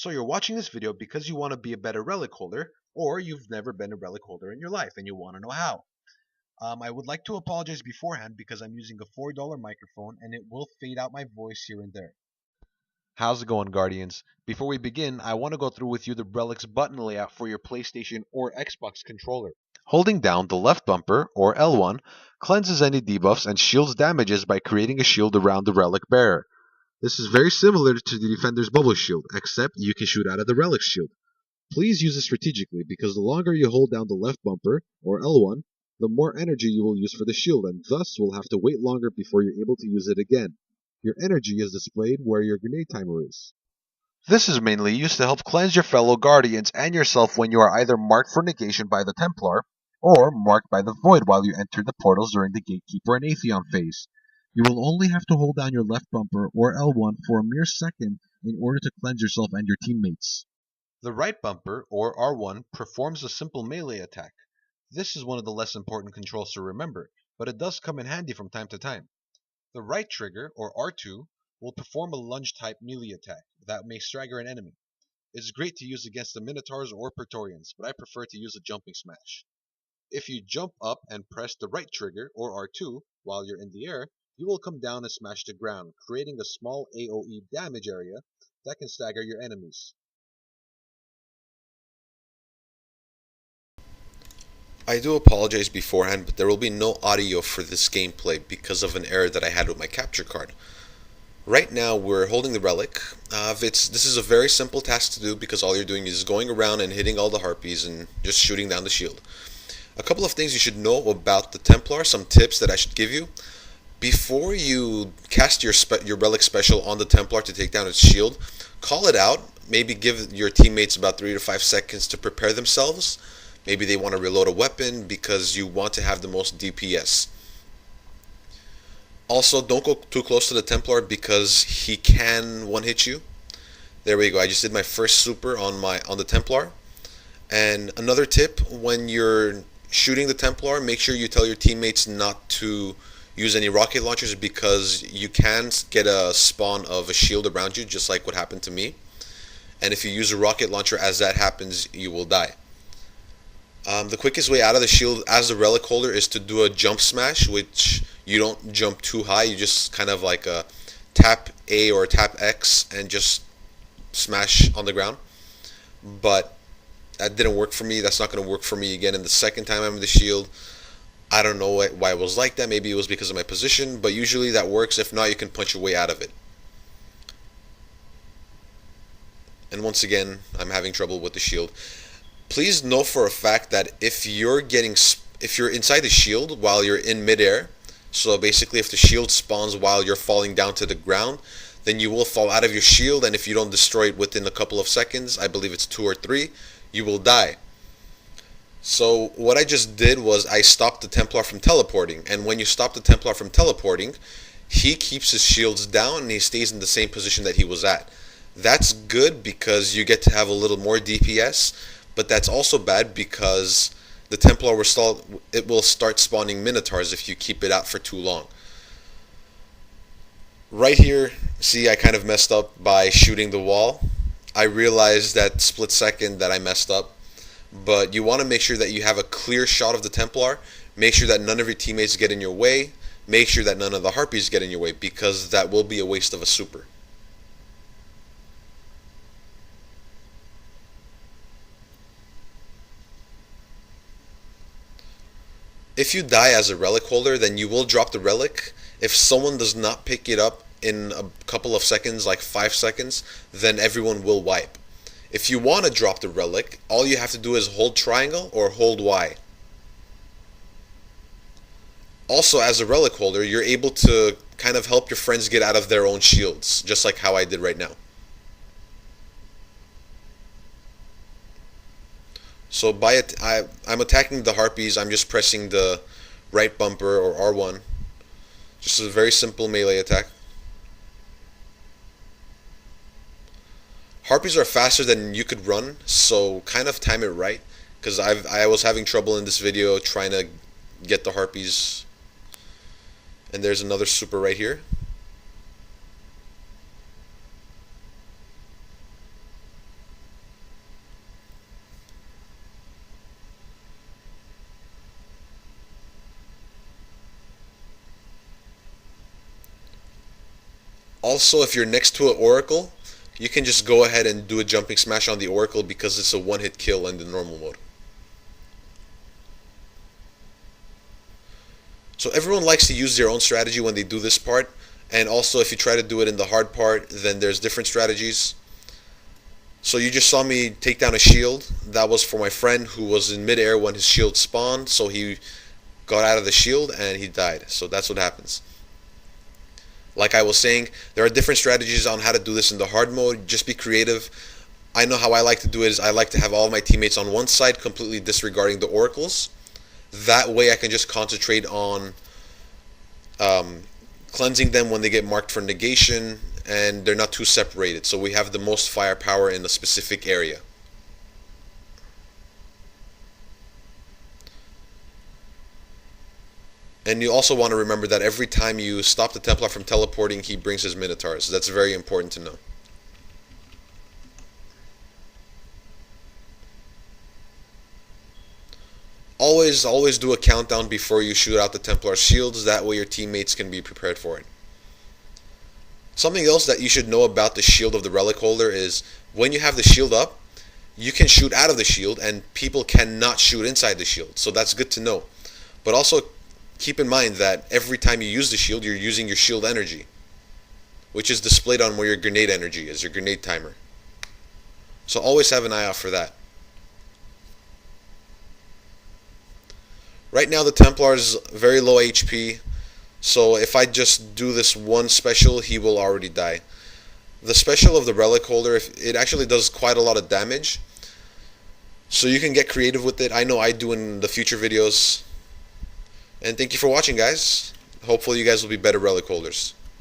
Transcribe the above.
So you're watching this video because you want to be a better relic holder, or you've never been a relic holder in your life and you want to know how. I would like to apologize beforehand because I'm using a $4 microphone and it will fade out my voice here and there. How's it going, Guardians? Before we begin, I want to go through with you the Relic's button layout for your PlayStation or Xbox controller. Holding down the left bumper, or L1, cleanses any debuffs and shields damages by creating a shield around the Relic bearer. This is very similar to the Defender's Bubble Shield, except you can shoot out of the Relic's shield. Please use it strategically, because the longer you hold down the left bumper, or L1, the more energy you will use for the shield, and thus will have to wait longer before you're able to use it again. Your energy is displayed where your grenade timer is. This is mainly used to help cleanse your fellow Guardians and yourself when you are either marked for negation by the Templar, or marked by the Void while you enter the portals during the Gatekeeper and Atheon phase. You will only have to hold down your left bumper, or L1, for a mere second in order to cleanse yourself and your teammates. The right bumper, or R1, performs a simple melee attack. This is one of the less important controls to remember, but it does come in handy from time to time. The right trigger, or R2, will perform a lunge-type melee attack that may stagger an enemy. It's great to use against the Minotaurs or Praetorians, but I prefer to use a jumping smash. If you jump up and press the right trigger, or R2, while you're in the air, you will come down and smash the ground, creating a small AoE damage area that can stagger your enemies. I do apologize beforehand, but there will be no audio for this gameplay because of an error that I had with my capture card. Right now we're holding the Relic. This is a very simple task to do because all you're doing is going around and hitting all the harpies and just shooting down the shield. A couple of things you should know about the Templar, some tips that I should give you. Before you cast your Relic special on the Templar to take down its shield, call it out. Maybe give your teammates about 3 to 5 seconds to prepare themselves. Maybe they want to reload a weapon because you want to have the most DPS. Also, don't go too close to the Templar because he can one-hit you. There we go. I just did my first super on the Templar. And another tip, when you're shooting the Templar, make sure you tell your teammates not to use any rocket launchers because you can get a spawn of a shield around you, just like what happened to me. And if you use a rocket launcher as that happens, you will die. The quickest way out of the shield as a relic holder is to do a jump smash, which you don't jump too high. You just kind of like a tap A or tap X and just smash on the ground. But that didn't work for me. That's not going to work for me again in the second time I'm in the shield. I don't know why it was like that. Maybe it was because of my position, but usually that works. If not, you can punch your way out of it. And once again, I'm having trouble with the shield. Please know for a fact that if you're inside the shield while you're in midair, so basically if the shield spawns while you're falling down to the ground, then you will fall out of your shield, and if you don't destroy it within a couple of seconds, I believe it's 2 or 3, you will die. So what I just did was I stopped the Templar from teleporting, and when you stop the Templar from teleporting, he keeps his shields down and he stays in the same position that he was at. That's good because you get to have a little more DPS, but that's also bad because the Templar will start spawning Minotaurs if you keep it out for too long. Right here, see, I kind of messed up by shooting the wall. I realized that split second that I messed up. But you want to make sure that you have a clear shot of the Templar. Make sure that none of your teammates get in your way. Make sure that none of the harpies get in your way, because that will be a waste of a super. If you die as a relic holder, then you will drop the relic. If someone does not pick it up in a couple of seconds, like 5 seconds, then everyone will wipe. If you want to drop the relic, all you have to do is hold triangle or hold Y. Also, as a relic holder, you're able to kind of help your friends get out of their own shields, just like how I did right now. So I'm attacking the harpies, I'm just pressing the right bumper or R1. Just a very simple melee attack. Harpies are faster than you could run, so kind of time it right, because I was having trouble in this video trying to get the harpies. And there's another super right here. Also, if you're next to an Oracle, you can just go ahead and do a jumping smash on the Oracle because it's a one-hit kill in the normal mode. So everyone likes to use their own strategy when they do this part, and also if you try to do it in the hard part, then there's different strategies. So you just saw me take down a shield. That was for my friend who was in midair when his shield spawned, so he got out of the shield and he died. So that's what happens. Like I was saying, there are different strategies on how to do this in the hard mode. Just be creative. I know how I like to do it is I like to have all of my teammates on one side, completely disregarding the oracles. That way I can just concentrate on cleansing them when they get marked for negation, and they're not too separated. So we have the most firepower in a specific area. And you also want to remember that every time you stop the Templar from teleporting, he brings his Minotaurs. That's very important to know. Always do a countdown before you shoot out the Templar shields. That way your teammates can be prepared for it. Something else that you should know about the shield of the Relic holder is when you have the shield up, you can shoot out of the shield and people cannot shoot inside the shield. So that's good to know. But also keep in mind that every time you use the shield, you're using your shield energy, which is displayed on where your grenade energy is, your grenade timer. So always have an eye out for that. Right now the Templar is very low HP, so if I just do this one special, he will already die. The special of the Relic holder, it actually does quite a lot of damage, so you can get creative with it. I know I do in the future videos. And thank you for watching, guys. Hopefully you guys will be better Relic holders.